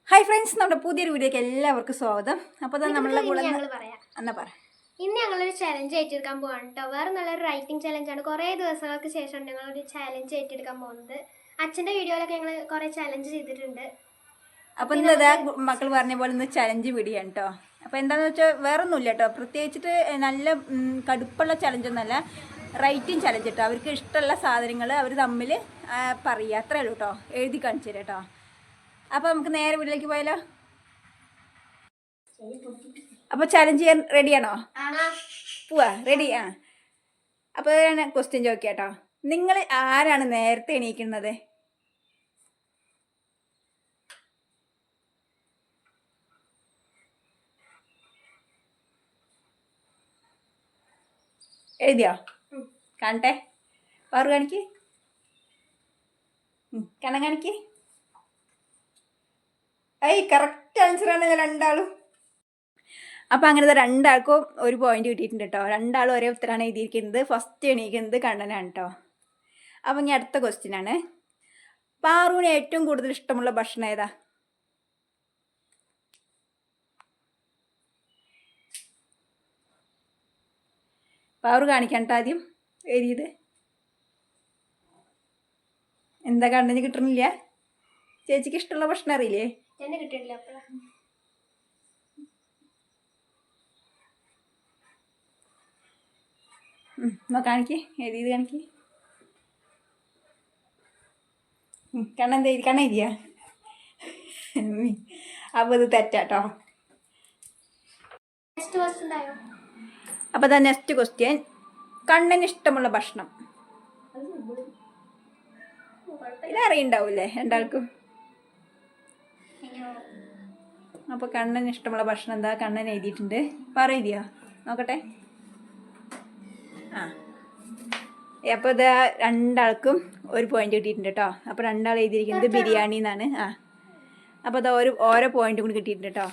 Hi friends, നമ്മുടെ പുതിയൊരു വീഡിയോക്ക് എല്ലാവർക്കും സ്വാഗതം. അപ്പോൾ നമ്മളെ കൂടെ എന്നാ പറ ഇന്ന് ഞങ്ങളൊരു ചലഞ്ച് ഏറ്റെടുക്കാൻ പോവാണ് കേട്ടോ. വേറെ നല്ലൊരു റൈറ്റിംഗ് ചലഞ്ചാണ്. കുറേ ദിവസങ്ങൾക്ക് ശേഷം ഞങ്ങളൊരു ചലഞ്ച് ഏറ്റെടുക്കാൻ പോകുന്നത്. അച്ഛൻ്റെ വീഡിയോയിലൊക്കെ ഞങ്ങൾ കുറേ ചലഞ്ച് ചെയ്തിട്ടുണ്ട്. അപ്പോൾ ഇന്നതാ മക്കൾ പറഞ്ഞ പോലെ ഇന്ന് ചലഞ്ച് വീഡിയോ ആണ് കേട്ടോ. അപ്പോൾ എന്താണെന്ന് വെച്ചാൽ വേറെ ഒന്നുമില്ല കേട്ടോ, പ്രത്യേകിച്ചിട്ട് നല്ല കടുപ്പുള്ള ചലഞ്ചൊന്നുമല്ല, റൈറ്റിംഗ് ചലഞ്ച് കേട്ടോ. അവർക്ക് ഇഷ്ടമുള്ള സാധനങ്ങൾ അവർ തമ്മിൽ പറയുക, അത്രേ ഉള്ളൂ കേട്ടോ. എഴുതി കാണിച്ചു തരാം കേട്ടോ. അപ്പോൾ നമുക്ക് നേരെ വീട്ടിലേക്ക് പോയാലോ. അപ്പോൾ ചലഞ്ച് ചെയ്യാൻ റെഡിയാണോ? പോവാ, റെഡി. അപ്പോൾ ഞാൻ ക്വസ്റ്റ്യൻ ചോദിക്കാം കേട്ടോ. നിങ്ങൾ ആരാണ് നേരത്തെ എണീക്കുന്നത്? എഴുതിയോ? കാണട്ടെ. വേറെ കാണിക്ക്, കണ്ണം കാണിക്ക്. കറക്റ്റ് ആൻസറാണ് രണ്ടാളും. അപ്പോൾ അങ്ങനത്തെ രണ്ടാൾക്കും ഒരു പോയിന്റ് കിട്ടിയിട്ടുണ്ട് കേട്ടോ. രണ്ടാളും ഒരേ ഉത്തരമാണ് എഴുതിയിരിക്കുന്നത്. ഫസ്റ്റ് എണീക്കുന്നത് കണ്ണനാണ് കേട്ടോ. അപ്പം ഇനി അടുത്ത ക്വസ്റ്റ്യൻ ആണ്. പാറുവിന് ഏറ്റവും കൂടുതൽ ഇഷ്ടമുള്ള ഭക്ഷണം ഏതാ? പാറു കാണിക്കണ്ട ആദ്യം എഴുതിയത്. എന്താ കണ്ണന് കിട്ടണില്ല? ചേച്ചിക്ക് ഇഷ്ടമുള്ള ഭക്ഷണം അറിയില്ലേ? എന്നെ കിട്ടിയിട്ടില്ല. കാണിക്ക്, എഴുതിയത് കാണിക്ക്. കണ്ണെന്താ എഴുതി? കണ്ണ എഴുതിയാ? അപ്പോൾ ഇത് തെറ്റാട്ടോ. അപ്പോൾ നെക്സ്റ്റ് ക്വസ്റ്റ്യൻ. കണ്ണന് ഇഷ്ടമുള്ള ഭക്ഷണം ഇതറിയുണ്ടാവൂലേ രണ്ടാൾക്കും? അപ്പോൾ കണ്ണന് ഇഷ്ടമുള്ള ഭക്ഷണം എന്താ? കണ്ണൻ എഴുതിയിട്ടുണ്ട്. എഴുതിയോ നോക്കട്ടെ. അപ്പോൾ ഇത് രണ്ടാൾക്കും ഒരു പോയിന്റ് കിട്ടിയിട്ടുണ്ട് കേട്ടോ. അപ്പോൾ രണ്ടാൾ എഴുതിയിരിക്കുന്നത് ബിരിയാണി എന്നാണ്. അപ്പോൾ അത് ഓരോ പോയിന്റും കൂടി കിട്ടിയിട്ടുണ്ട് കേട്ടോ.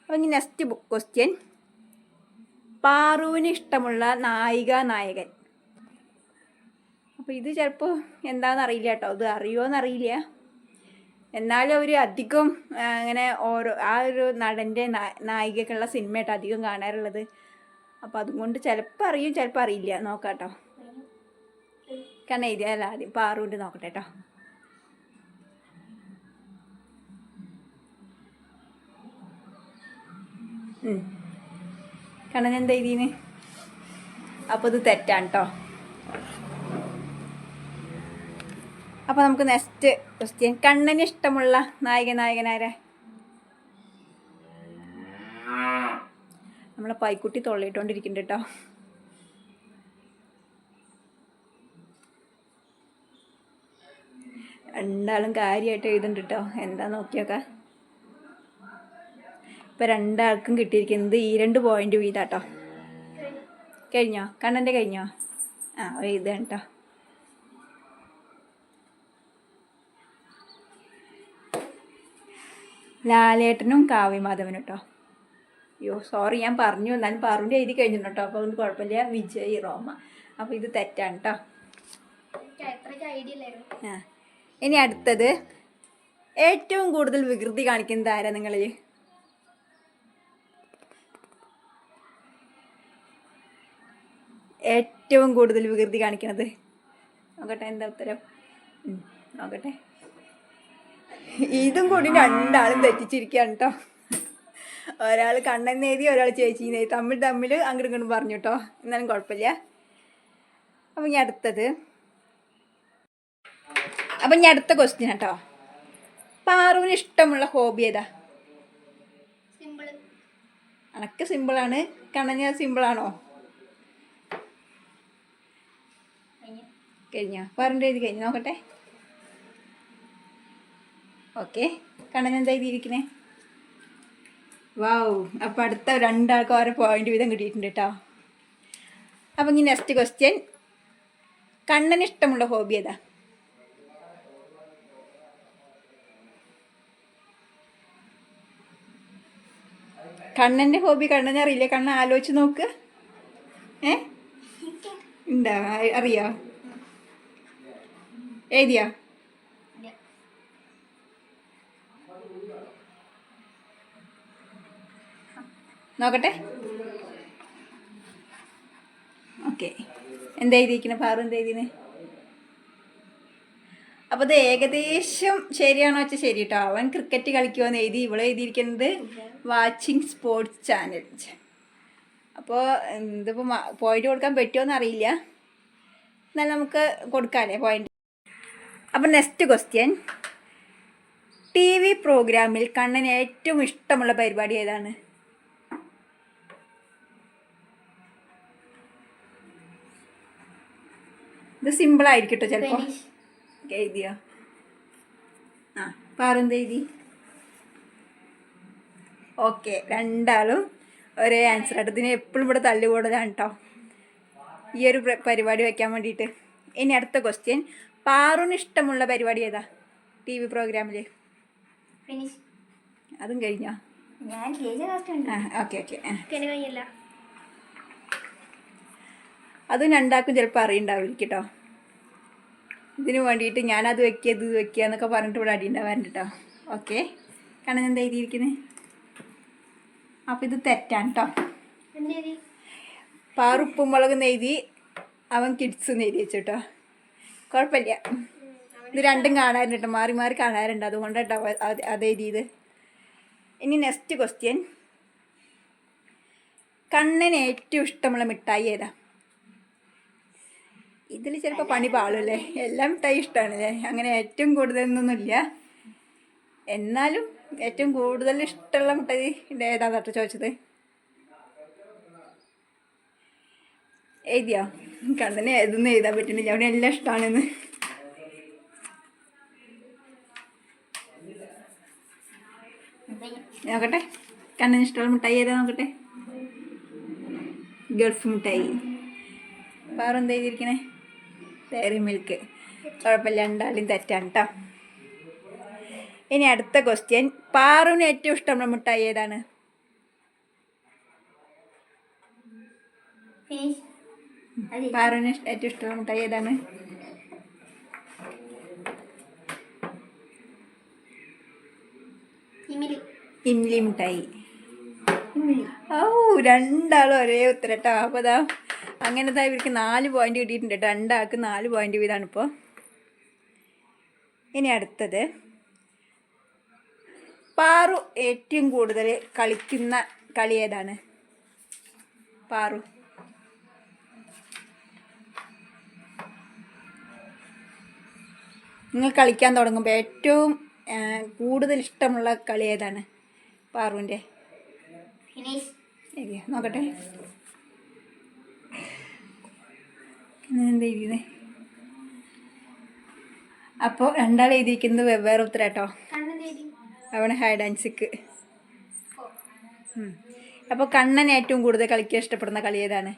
അപ്പോൾ ഇനി നെക്സ്റ്റ് ക്വസ്റ്റ്യൻ. പാറുവിന് ഇഷ്ടമുള്ള നായകൻ. അപ്പോൾ ഇത് ചിലപ്പോൾ എന്താണെന്ന് അറിയില്ല കേട്ടോ. ഇത് അറിയുമോയെന്നറിയില്ല. എന്നാലും അവർ അധികം അങ്ങനെ ആ ഒരു നടൻ്റെ നായികക്കുള്ള സിനിമയായിട്ട് അധികം കാണാറുള്ളത്. അപ്പോൾ അതുകൊണ്ട് ചിലപ്പോൾ അറിയും, ചിലപ്പോൾ അറിയില്ല. നോക്കാം കേട്ടോ. കാരണം എഴുതിയാൽ ആദ്യം പാറുവിൻ്റെ നോക്കട്ടെ കേട്ടോ. കണ്ണൻ എന്താ എഴുതിന്? അപ്പോൾ ഇത് തെറ്റാണ് കേട്ടോ. അപ്പോൾ നമുക്ക് നെക്സ്റ്റ് ക്വസ്റ്റ്യൻ. കണ്ണന് ഇഷ്ടമുള്ള നായകനാരെ? നമ്മളെ പൈക്കുട്ടി തൊള്ളിയിട്ടുകൊണ്ടിരിക്കുന്നുണ്ട് കേട്ടോ. രണ്ടാളും കാര്യമായിട്ട് എഴുതുന്നുണ്ട് കേട്ടോ. എന്താ നോക്കിയൊക്കെ. ഇപ്പം രണ്ടാൾക്കും കിട്ടിയിരിക്കുന്നത് ഈ 2 പോയിന്റ് വീതാട്ടോ. കഴിഞ്ഞോ? കണ്ണൻ്റെ കഴിഞ്ഞോ? എഴുതാണ് കേട്ടോ. ലാലേട്ടനും കാവ്യമാധവനും കേട്ടോ. അയ്യോ സോറി, ഞാൻ പറഞ്ഞു. എന്നാലും പാറുവിൻ്റെ എഴുതി കഴിഞ്ഞിട്ടുണ്ട് കേട്ടോ. അപ്പോൾ ഒന്നും കുഴപ്പമില്ല. വിജയ് റോമ. അപ്പോൾ ഇത് തെറ്റാണ് കേട്ടോ. ഇനി അടുത്തത്. ഏറ്റവും കൂടുതൽ വികൃതി കാണിക്കുന്നത് ആരാ നിങ്ങളിൽ? ഏറ്റവും കൂടുതൽ വികൃതി കാണിക്കണത് നോക്കട്ടെ. എന്താ ഉത്തരം? നോക്കട്ടെ. ഇതും കൂടി രണ്ടാളും തെറ്റിച്ചിരിക്കുകയാണ് കേട്ടോ. ഒരാൾ കണ്ണൻ എഴുതി, ഒരാൾ ചേച്ചി എഴുതി. തമ്മിൽ അങ്ങോട്ടും ഇങ്ങോട്ടും പറഞ്ഞു കേട്ടോ. എന്നാലും കുഴപ്പമില്ല. അപ്പം ഇനി അടുത്തത്. അപ്പം ഇനി അടുത്ത ക്വസ്റ്റ്യൻ കേട്ടോ. പാറുവിന് ഇഷ്ടമുള്ള ഹോബി ഏതാ? അനക്ക് സിമ്പിളാണ്. കണ്ണന് സിമ്പിളാണോ? കഴിഞ്ഞോ? പാറുവിൻ്റെ എഴുതി കഴിഞ്ഞു. നോക്കട്ടെ. ഓക്കെ. കണ്ണൻ എന്താ എഴുതിയിരിക്കണേ? വാവ്. അപ്പോൾ അടുത്ത രണ്ടാൾക്കും ഓരോ പോയിന്റ് വീതം കിട്ടിയിട്ടുണ്ട് കേട്ടോ. അപ്പം ഇനി നെക്സ്റ്റ് ക്വസ്റ്റ്യൻ. കണ്ണന് ഇഷ്ടമുള്ള ഹോബി ഏതാ? കണ്ണൻ്റെ ഹോബി കണ്ണനെ അറിയില്ലേ? കണ്ണൻ ആലോചിച്ച് നോക്ക്. എന്താ അറിയോ? എഴുതിയോ? നോക്കട്ടെ. ഓക്കെ, എന്താ എഴുതിയിരിക്കണേ പാറു? എന്താ എഴുതിന്? അപ്പോൾ ഇത് ഏകദേശം ശരിയാണോ വെച്ചാൽ ശരി കേട്ടോ. അവൻ ക്രിക്കറ്റ് കളിക്കുമെന്ന് എഴുതി. ഇവിടെ എഴുതിയിരിക്കുന്നത് വാച്ചിങ് സ്പോർട്സ് ചാനൽ. അപ്പോൾ ഇതിപ്പോൾ പോയിന്റ് കൊടുക്കാൻ പറ്റുമോയെന്ന് അറിയില്ല, എന്നാലും നമുക്ക് കൊടുക്കാമല്ലേ പോയിന്റ്. അപ്പോൾ നെക്സ്റ്റ് ക്വസ്റ്റ്യൻ, TV പ്രോഗ്രാമിൽ കണ്ണന് ഏറ്റവും ഇഷ്ടമുള്ള പരിപാടി ഏതാണ്? ഇത് സിമ്പിളായിരിക്കും കേട്ടോ ചിലപ്പോൾ. എഴുതിയോ? ആ, പാറെന്ത് എഴുതി? ഓക്കെ, രണ്ടാളും ഒരേ ആൻസർ ആയിട്ട്. ഇതിന് എപ്പോഴും ഇവിടെ തല്ലുകൂടലാണ് കേട്ടോ ഈ ഒരു പരിപാടി വയ്ക്കാൻ വേണ്ടിയിട്ട്. ഇനി അടുത്ത ക്വസ്റ്റ്യൻ, പാറുന് ഇഷ്ടമുള്ള പരിപാടി ഏതാ TV പ്രോഗ്രാമിൽ? അതും കഴിഞ്ഞോ? ആ, ഓക്കെ ഓക്കെ. അതും രണ്ടാൾക്കും ചിലപ്പോൾ അറിയണ്ടാവില്ല കേട്ടോ. ഇതിന് വേണ്ടിയിട്ട് ഞാനത് വെക്കുക ഇത് വെക്കുക എന്നൊക്കെ പറഞ്ഞിട്ട് ഇവിടെ അടി ഉണ്ടാവാറുണ്ട് കേട്ടോ. ഓക്കെ, കാരണം എന്താ എഴുതിയിരിക്കുന്നത്? അപ്പോൾ ഇത് തെറ്റാണ് കേട്ടോ. പാറു ഉപ്പും മുളകെന്ന് എഴുതി, അവൻ കിഡ്സ് എന്ന് എഴുതി വെച്ചു കേട്ടോ. കുഴപ്പമില്ല, ഇത് രണ്ടും കാണാറുണ്ട് കേട്ടോ, മാറി മാറി കാണാറുണ്ട്, അതുകൊണ്ടാണ് കേട്ടോ അത് എഴുതിയത്. ഇനി നെക്സ്റ്റ് ക്വസ്റ്റ്യൻ, കണ്ണന് ഏറ്റവും ഇഷ്ടമുള്ള മിഠായി ഏതാ? ഇതിൽ ചിലപ്പോൾ പണി പാളല്ലേ, എല്ലാം മിഠായി ഇഷ്ടമാണല്ലേ, അങ്ങനെ ഏറ്റവും കൂടുതലൊന്നുമില്ല. എന്നാലും ഏറ്റവും കൂടുതൽ ഇഷ്ടമുള്ള മിഠായി ഏതാണെന്ന് കേട്ടോ ചോദിച്ചത്. എഴുതിയോ? കണ്ണന് ഏതൊന്നും എഴുതാൻ പറ്റുന്നില്ല, അവിടെ എല്ലാം ഇഷ്ടമാണെന്ന്. നോക്കട്ടെ, കണ്ണന് ഇഷ്ടമുള്ള മിഠായി ഏതാ നോക്കട്ടെ. ഗൾഫ് മിഠായി. പാറെന്താ എഴുതിയിരിക്കണേ? Dairy Milk. കുഴപ്പമില്ല, രണ്ടാളും തെറ്റാണ് കേട്ടോ. ഇനി അടുത്ത ക്വസ്റ്റ്യൻ, പാറുവിന് ഏറ്റവും ഇഷ്ടമുള്ള മിഠായി ഏതാണ്? പാറുവിന് ഏറ്റവും ഇഷ്ടമുള്ള മിഠായി ഏതാണ്? ഇംലി മിഠായി. ഓ, രണ്ടാളും ഒരേ ഉത്തരം കേട്ടോ. അപ്പോൾ അതാ അങ്ങനത്തെ ഇവർക്ക് 4 പോയിന്റ് കിട്ടിയിട്ടുണ്ട് കേട്ടോ. രണ്ടാൾക്ക് 4 പോയിന്റ് വീതമാണിപ്പോൾ. ഇനി അടുത്തത്, പാറു ഏറ്റവും കൂടുതൽ കളിക്കുന്ന കളി ഏതാണ്? പാറു നിങ്ങൾ കളിക്കാൻ തുടങ്ങുമ്പോൾ ഏറ്റവും കൂടുതൽ ഇഷ്ടമുള്ള കളി ഏതാണ് പാറുവിൻ്റെ? നോക്കട്ടെ, എന്താ എഴുതിയത്? അപ്പോൾ രണ്ടാൾ എഴുതിയിരിക്കുന്നത് വെവ്വേറെ ഉത്തരം കേട്ടോ. അവന് ഹൈഡ് ആൻഡ് സീക്ക്. അപ്പോൾ കണ്ണൻ ഏറ്റവും കൂടുതൽ കളിക്കാൻ ഇഷ്ടപ്പെടുന്ന കളി ഏതാണ്?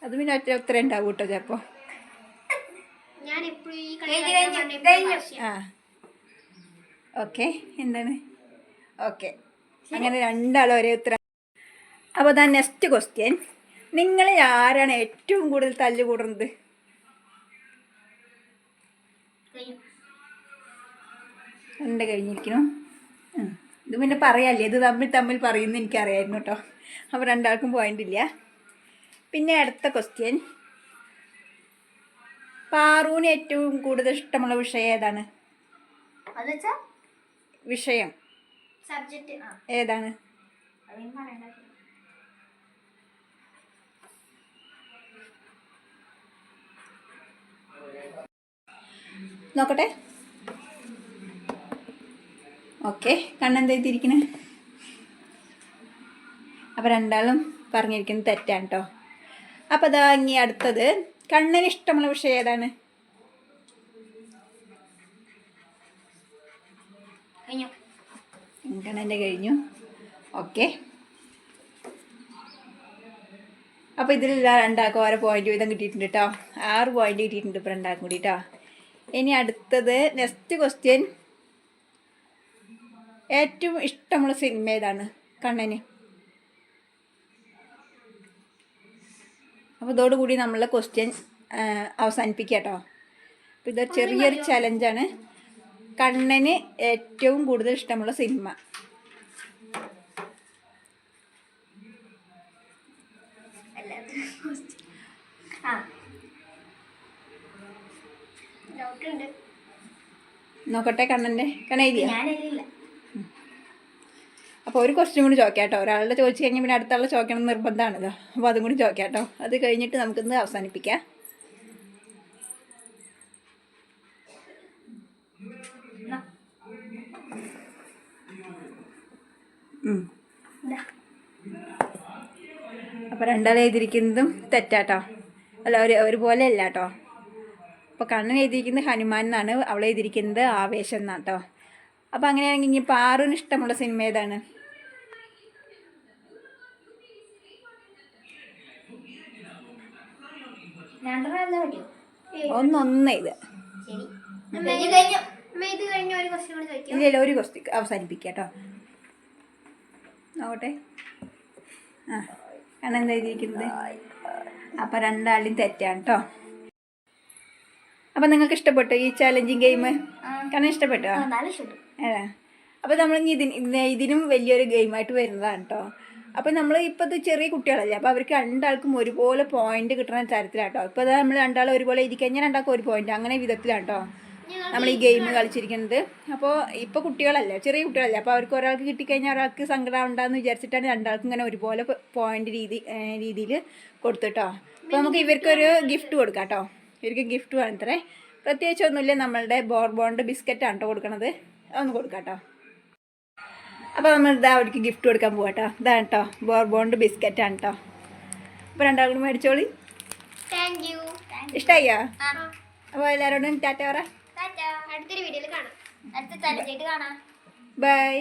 അത് പിന്നെ ഒറ്റ ഉത്തരം ഉണ്ടാവും കേട്ടോ ചിലപ്പോൾ. ആ, ഓക്കെ, എന്താണ്? ഓക്കെ, അങ്ങനെ രണ്ടാളും ഒരേ ഉത്തരം. അപ്പോൾ അതാ നെക്സ്റ്റ് ക്വസ്റ്റ്യൻ, നിങ്ങളിൽ ആരാണ് ഏറ്റവും കൂടുതൽ തല്ല് കൂടുന്നത്? എൻ്റെ കഴിഞ്ഞിരിക്കണോ? ഇത് പിന്നെ പറയാല്ലേ, ഇത് തമ്മിൽ പറയുന്നത് എനിക്കറിയായിരുന്നു കേട്ടോ. അപ്പോൾ രണ്ടാൾക്കും പോയിന്റ് ഇല്ല. പിന്നെ അടുത്ത ക്വസ്റ്റ്യൻ, പാറുവിന് ഏറ്റവും കൂടുതൽ ഇഷ്ടമുള്ള വിഷയം ഏതാണ്? വിഷയം ഏതാണ്? നോക്കട്ടെ. ഓക്കെ, കണ്ണെന്താ എഴുതിയിരിക്കണേ? അപ്പോൾ രണ്ടാളും പറഞ്ഞിരിക്കുന്നത് തെറ്റാണ് കേട്ടോ. അപ്പോൾ അതാ ഇനി അടുത്തത്, കണ്ണന് ഇഷ്ടമുള്ള വിഷയം ഏതാണ്? കണ്ണൻ്റെ കഴിഞ്ഞു. ഓക്കെ, അപ്പോൾ ഇതിൽ രണ്ടാൾക്കും ഓരോ പോയിന്റ് വീതം കിട്ടിയിട്ടുണ്ട് കേട്ടോ. 6 പോയിന്റ് കിട്ടിയിട്ടുണ്ട് ഇപ്പോൾ രണ്ടാൾക്കും കൂടി കേട്ടോ. ഇനി അടുത്തത് നെക്സ്റ്റ് ക്വസ്റ്റ്യൻ, ഏറ്റവും ഇഷ്ടമുള്ള സിനിമ ഏതാണ് കണ്ണന്? അപ്പോൾ ഇതോടുകൂടി നമ്മളെ ക്വസ്റ്റ്യൻ അവസാനിപ്പിക്കുക കേട്ടോ. അപ്പോൾ ഇതൊരു ചെറിയൊരു ചലഞ്ചാണ്. കണ്ണന് ഏറ്റവും കൂടുതൽ ഇഷ്ടമുള്ള സിനിമ. നോക്കുന്നുണ്ട്. നോക്കട്ടെ കണ്ണൻ്റെ കണ്ണെഴുതിയാ. ഞാനെഴുതിയില്ല. അപ്പോൾ ഒരു ക്വസ്റ്റ്യൻ കൂടി ചോദിക്കാം കേട്ടോ. ഒരാളുടെ ചോദിച്ചു കഴിഞ്ഞാൽ പിന്നെ അടുത്ത ആളെ ചോദിക്കണം എന്ന് നിർബന്ധമാണല്ലോ. അപ്പോൾ അതും കൂടി ചോദിക്കാം കേട്ടോ. അത് കഴിഞ്ഞിട്ട് നമുക്കിന്ന് അവസാനിപ്പിക്കാം. അപ്പോൾ രണ്ടാൾ എഴുതിയിരിക്കുന്നതും തെറ്റാട്ടോ. അല്ല ഒരുപോലെ അല്ല കേട്ടോ. അപ്പോൾ കണ്ണൻ എഴുതിയിരിക്കുന്നത് ഹനുമാൻ എന്നാണ്, അവൾ എഴുതിയിരിക്കുന്നത് ആവേശം എന്നാണ് കേട്ടോ. അപ്പോൾ അങ്ങനെയാണെങ്കിൽ ഇനി പാറുവിന് ഇഷ്ടമുള്ള സിനിമ ഏതാണ്? ഒന്നൊന്ന് ഇത് ഇല്ലല്ലോ, ഒരു ക്വസ്റ്റ്യൻ അവസാനിപ്പിക്കുക കേട്ടോ. നോക്കട്ടെ. ആ കണ്ണെന്താ എഴുതിയിരിക്കുന്നത്? അപ്പം രണ്ടാളും തെറ്റാണ് കേട്ടോ. അപ്പം നിങ്ങൾക്ക് ഇഷ്ടപ്പെട്ടോ ഈ ചാലഞ്ചിങ് ഗെയിം? കാരണം ഇഷ്ടപ്പെട്ടോ? അതെ. അപ്പോൾ നമ്മൾ ഇതിനും വലിയൊരു ഗെയിമായിട്ട് വരുന്നതാണ് കേട്ടോ. അപ്പോൾ നമ്മൾ ഇപ്പോൾ ഇത് ചെറിയ കുട്ടികളല്ലേ, അപ്പോൾ അവർക്ക് രണ്ടാൾക്കും ഒരുപോലെ പോയിന്റ് കിട്ടുന്ന തരത്തിലാണ് കേട്ടോ. ഇപ്പോൾ നമ്മൾ രണ്ടാളും ഒരുപോലെ എഴുതി കഴിഞ്ഞാൽ രണ്ടാൾക്കും ഒരു പോയിന്റ്, അങ്ങനെ വിധത്തിലാണ് കേട്ടോ നമ്മൾ ഈ ഗെയിം കളിച്ചിരിക്കുന്നത്. അപ്പോൾ ഇപ്പോൾ കുട്ടികളല്ലേ, ചെറിയ കുട്ടികളല്ലേ, അപ്പോൾ അവർക്ക് ഒരാൾക്ക് കിട്ടിക്കഴിഞ്ഞാൽ ഒരാൾക്ക് സങ്കടം ഉണ്ടാകുന്ന വിചാരിച്ചിട്ടാണ് രണ്ടാൾക്കും ഇങ്ങനെ ഒരുപോലെ പോയിന്റ് രീതിയിൽ കൊടുത്തിട്ടോ. അപ്പോൾ നമുക്ക് ഇവർക്കൊരു ഗിഫ്റ്റ് കൊടുക്കാം കേട്ടോ. ഇവർക്ക് ഗിഫ്റ്റ് വേണത്രേ. പ്രത്യേകിച്ചൊന്നുമില്ല, നമ്മളുടെ ബോർബോണ്ട് ബിസ്ക്കറ്റാണ് കേട്ടോ കൊടുക്കണത്. അതൊന്ന് കൊടുക്കാം കേട്ടോ. അപ്പോൾ നമ്മൾ ഇതാ അവർക്ക് ഗിഫ്റ്റ് കൊടുക്കാൻ പോകാം കേട്ടോ. ഇതാണ് കേട്ടോ ബോർബോണ്ട് ബിസ്ക്കറ്റാണ് കേട്ടോ. അപ്പോൾ രണ്ടാളും മേടിച്ചോളി. ഇഷ്ടമായോ? അപ്പോൾ എല്ലാവരോടും ടാറ്റ പറ. അടുത്തൊരു വീഡിയോയിൽ കാണാം. അടുത്ത ചലഞ്ചായിട്ട് കാണാം. ബൈ.